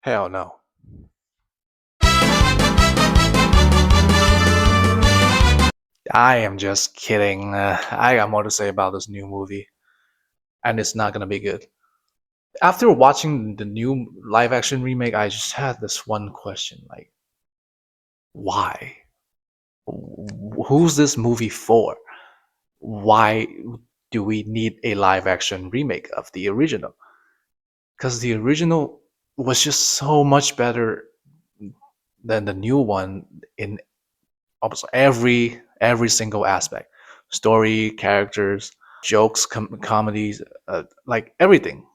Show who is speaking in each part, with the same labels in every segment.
Speaker 1: Hell no. I am just kidding. I got more to say about this new movie, and it's not gonna be good. After watching the new live action remake, I just had this one question like, why? Who's this movie for? Why do we need a live action remake of the original? Because the original was just so much better than the new one in almost every single aspect: story, characters, jokes, comedies, like everything.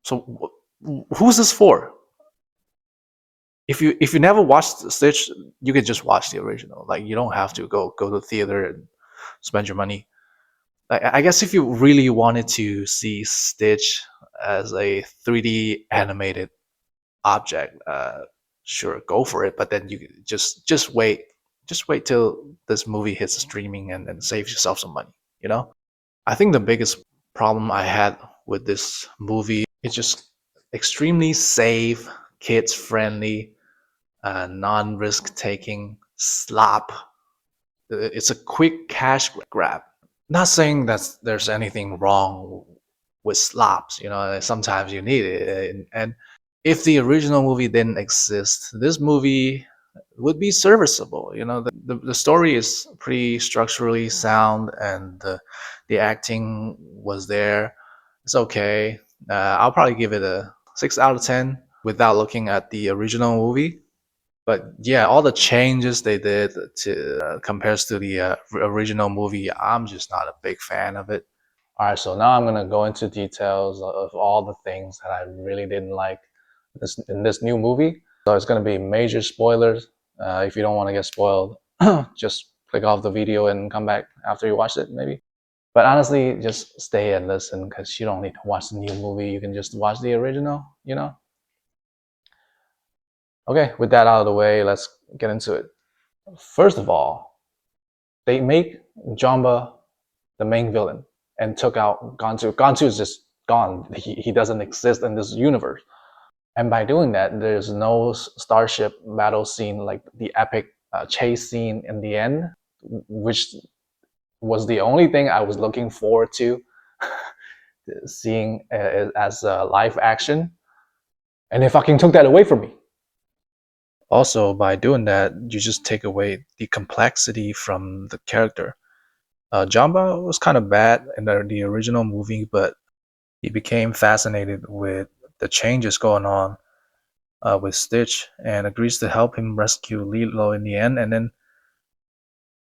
Speaker 1: So who's this for? If you never watched Stitch, you can just watch the original. Like you don't have to go to the theater and spend your money. Like I guess if you really wanted to see Stitch as a 3D animated object, sure, go for it. But then you just wait till this movie hits streaming and save yourself some money. You know, I think the biggest problem I had with this movie is just extremely safe, kids friendly, non-risk taking slop. It's a quick cash grab. Not saying that there's anything wrong with slops. You know, sometimes you need it, and if the original movie didn't exist, this movie would be serviceable. You know, the story is pretty structurally sound, and the acting was there. It's okay. I'll probably give it a 6 out of 10 without looking at the original movie. But yeah, all the changes they did to compares to the original movie, I'm just not a big fan of it. All right, so now I'm gonna go into details of all the things that I really didn't like in this new movie. So it's gonna be major spoilers. If you don't want to get spoiled, just click off the video and come back after you watch it, maybe. But honestly, just stay and listen because you don't need to watch the new movie. You can just watch the original, you know? Okay, with that out of the way, let's get into it. First of all, they make Jamba the main villain and took out Gantu. Gantu is just gone. He doesn't exist in this universe. And by doing that, there's no starship battle scene like the epic chase scene in the end, which was the only thing I was looking forward to seeing as live action. And they fucking took that away from me. Also, by doing that, you just take away the complexity from the character. Jamba was kind of bad in the original movie, but he became fascinated with the changes going on with Stitch and agrees to help him rescue Lilo in the end, and then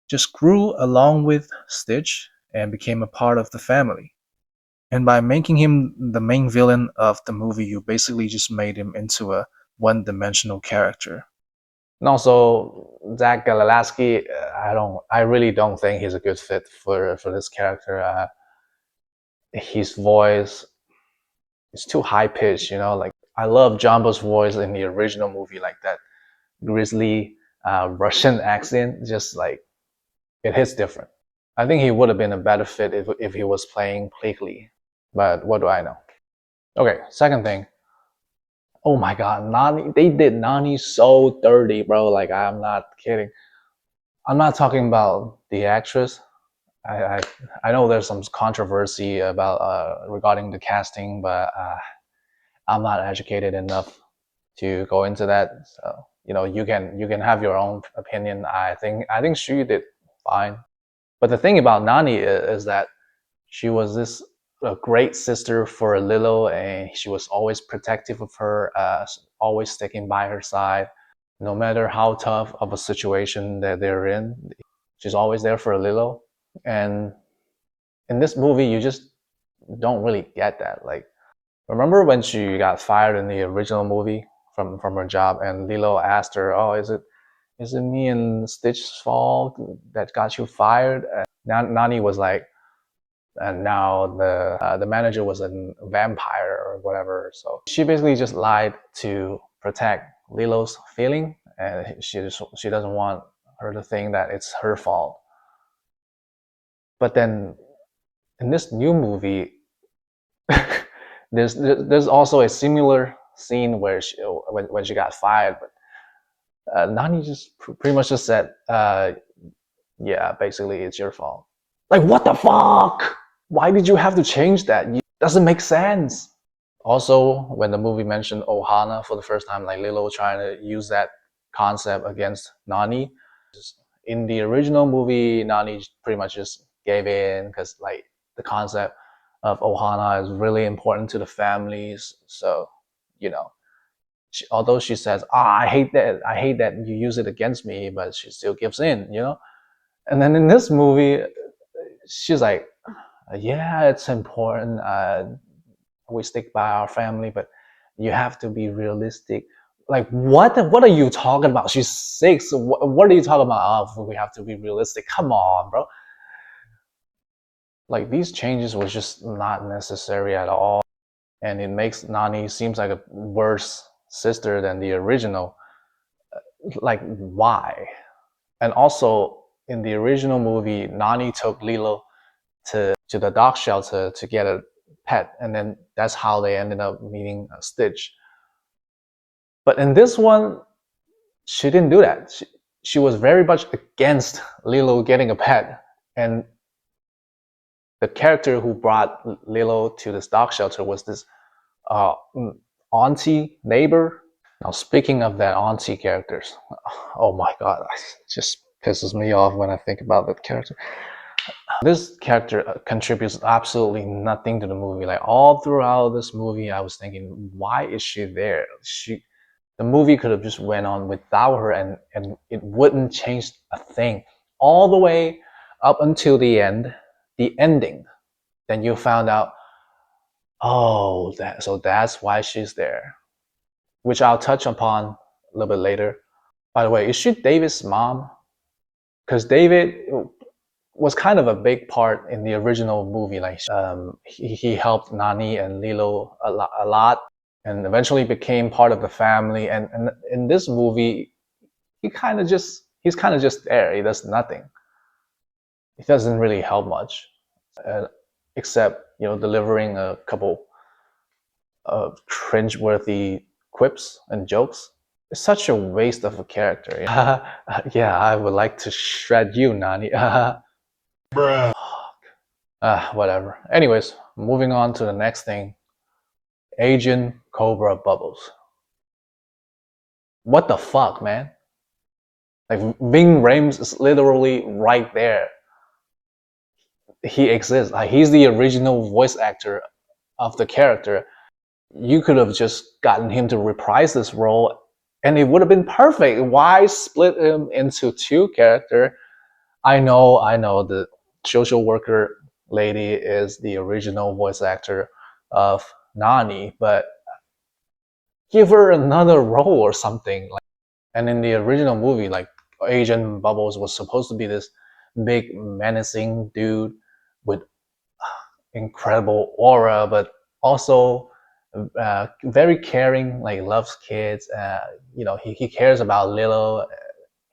Speaker 1: just grew along with Stitch and became a part of the family. And by making him the main villain of the movie, you basically just made him into a one-dimensional character. And also, Zach Galifianakis, I really don't think he's a good fit for this character. His voice is too high pitched, you know. Like I love Jumbo's voice in the original movie, like that grizzly Russian accent, just like it hits different. I think he would have been a better fit if he was playing Pleakley, but what do I know? Okay, second thing. Oh my God, Nani! They did Nani so dirty, bro. Like I'm not kidding. I'm not talking about the actress. I I, I know there's some controversy about regarding the casting, but I'm not educated enough to go into that. So you know, you can have your own opinion. I think she did fine. But the thing about Nani is that she was this a great sister for Lilo, and she was always protective of her, always sticking by her side, no matter how tough of a situation that they're in. She's always there for Lilo, and in this movie, you just don't really get that. Like, remember when she got fired in the original movie from her job, and Lilo asked her, "Oh, is it me and Stitch's fault that got you fired?" Nani was like, and now the manager was a vampire or whatever. So she basically just lied to protect Lilo's feeling, and she doesn't want her to think that it's her fault. But then in this new movie, there's also a similar scene where when she got fired, but Nani just pretty much just said, yeah, basically it's your fault. Like, what the fuck? Why did you have to change that? It doesn't make sense. Also, when the movie mentioned Ohana for the first time, like Lilo trying to use that concept against Nani. In the original movie, Nani pretty much just gave in because like the concept of Ohana is really important to the families. So, you know, although she says, I hate that you use it against me," but she still gives in, you know. And then in this movie, she's like, "Yeah, it's important. We stick by our family, but you have to be realistic." Like, what? What are you talking about? She's 6. What are you talking about? Oh, we have to be realistic. Come on, bro. Like, these changes was just not necessary at all, and it makes Nani seems like a worse sister than the original. Like, why? And also, in the original movie, Nani took Lilo to the dog shelter to get a pet, and then that's how they ended up meeting Stitch. But in this one, she didn't do that. She was very much against Lilo getting a pet, and the character who brought Lilo to this dog shelter was this uh, auntie neighbor. Now, speaking of that auntie characters, oh my god, it just pisses me off when I think about that character. This character contributes absolutely nothing to the movie. Like all throughout this movie, I was thinking, why is she there? The movie could have just went on without her, and it wouldn't change a thing. All the way up until the end, the ending. Then you found out, oh, so that's why she's there, which I'll touch upon a little bit later. By the way, is she David's mom? Because David was kind of a big part in the original movie. Like he helped Nani and Lilo a lot, and eventually became part of the family. And in this movie, he's kind of just there. He does nothing. He doesn't really help much, except delivering a couple of cringeworthy quips and jokes. It's such a waste of a character. Yeah, I would like to shred you, Nani. Bruh. Whatever. Anyways, moving on to the next thing. Agent Cobra Bubbles. What the fuck, man? Like, Ving Rhames is literally right there. He exists. Like, he's the original voice actor of the character. You could have just gotten him to reprise this role and it would have been perfect. Why split him into 2 characters? I know the social worker lady is the original voice actor of Nani, but give her another role or something. And in the original movie, like, Agent Bubbles was supposed to be this big menacing dude with incredible aura, but also very caring, like loves kids. He cares about Lilo.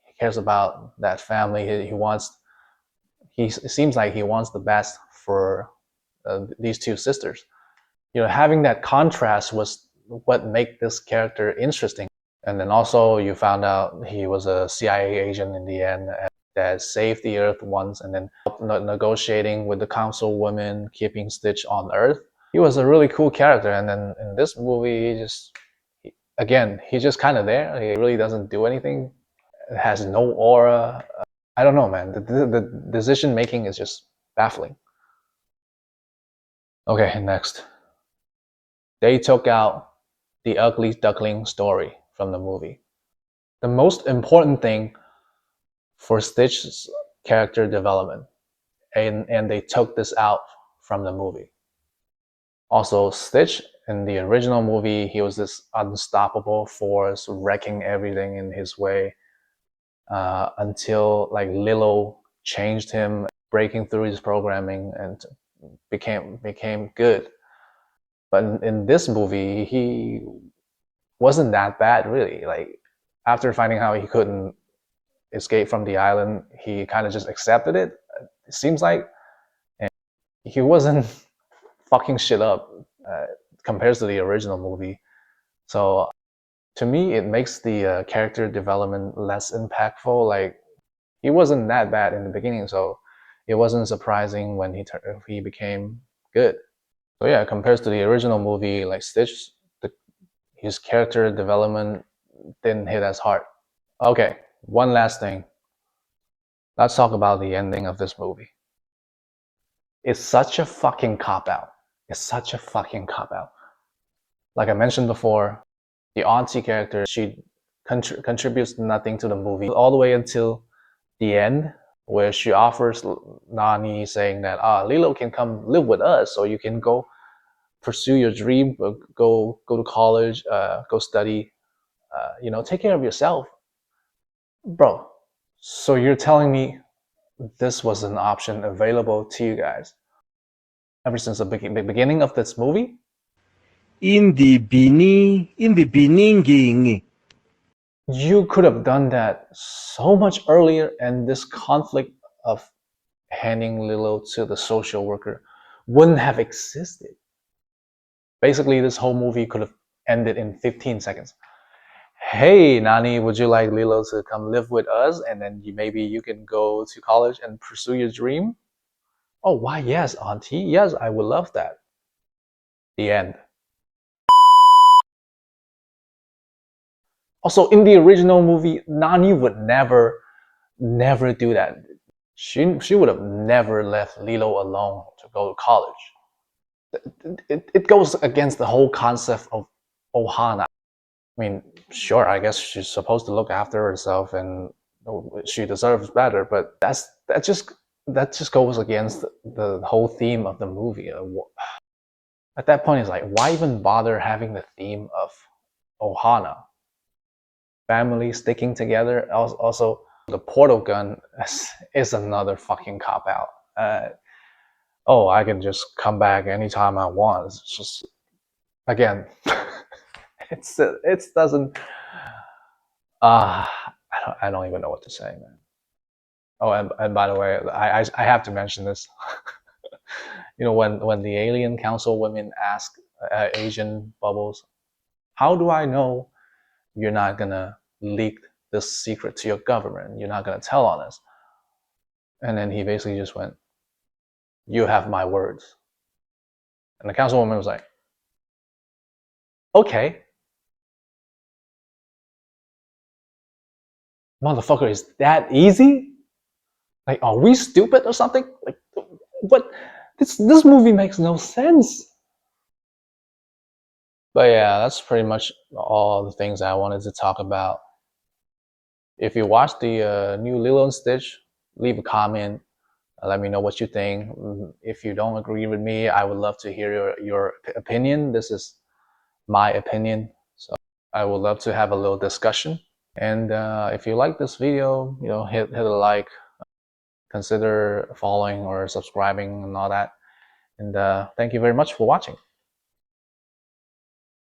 Speaker 1: He cares about that family. It seems like he wants the best for these 2 sisters. Having that contrast was what made this character interesting. And then also you found out he was a CIA agent in the end that saved the Earth once, and then negotiating with the councilwoman, keeping Stitch on Earth. He was a really cool character, and then in this movie, he's just kind of there. He really doesn't do anything. It has no aura. I don't know, man. The decision making is just baffling. Okay, next. They took out the ugly duckling story from the movie. The most important thing for Stitch's character development, and they took this out from the movie. Also, Stitch in the original movie, he was this unstoppable force wrecking everything in his way until like Lilo changed him, breaking through his programming and became good. But in this movie, he wasn't that bad, really. Like, after finding out he couldn't escape from the island, he kind of just accepted it. It seems like, and he wasn't fucking shit up compared to the original movie. So to me, it makes the character development less impactful. Like he wasn't that bad in the beginning, so it wasn't surprising when he became good. So yeah, compared to the original movie, like Stitch, his character development didn't hit as hard. Okay, one last thing. Let's talk about the ending of this movie. It's such a fucking cop out. It's such a fucking cop out. Like I mentioned before, the auntie character, she contributes nothing to the movie all the way until the end, where she offers Nani saying that Lilo can come live with us, so you can go pursue your dream, go to college, go study, take care of yourself, bro. So you're telling me this was an option available to you guys ever since the beginning of this movie?
Speaker 2: In the beginning.
Speaker 1: You could have done that so much earlier, and this conflict of handing Lilo to the social worker wouldn't have existed. Basically, this whole movie could have ended in 15 seconds. Hey, Nani, would you like Lilo to come live with us? And then maybe you can go to college and pursue your dream? Oh, why, yes, Auntie. Yes, I would love that. The end. Also, in the original movie, Nani would never do that. She would have never left Lilo alone to go to college. It goes against the whole concept of Ohana. I mean, sure, I guess she's supposed to look after herself and she deserves better, but that just goes against the whole theme of the movie. At that point, it's like, why even bother having the theme of Ohana? Family sticking together. Also, the portal gun is another fucking cop out. Oh, I can just come back anytime I want. It's just, again, it doesn't. I don't even know what to say, man. Oh, and by the way, I have to mention this. When the alien council women ask Asian Bubbles, how do I know you're not gonna leak this secret to your government? You're not gonna tell on us? And then he basically just went, you have my words. And the councilwoman was like, okay. Motherfucker, is that easy? Like, are we stupid or something? Like, what? This movie makes no sense. But yeah, that's pretty much all the things I wanted to talk about. If you watched the new Lilo and Stitch, leave a comment. Let me know what you think. If you don't agree with me, I would love to hear your opinion. This is my opinion, so I would love to have a little discussion. And if you like this video, hit a like, consider following or subscribing and all that. And thank you very much for watching.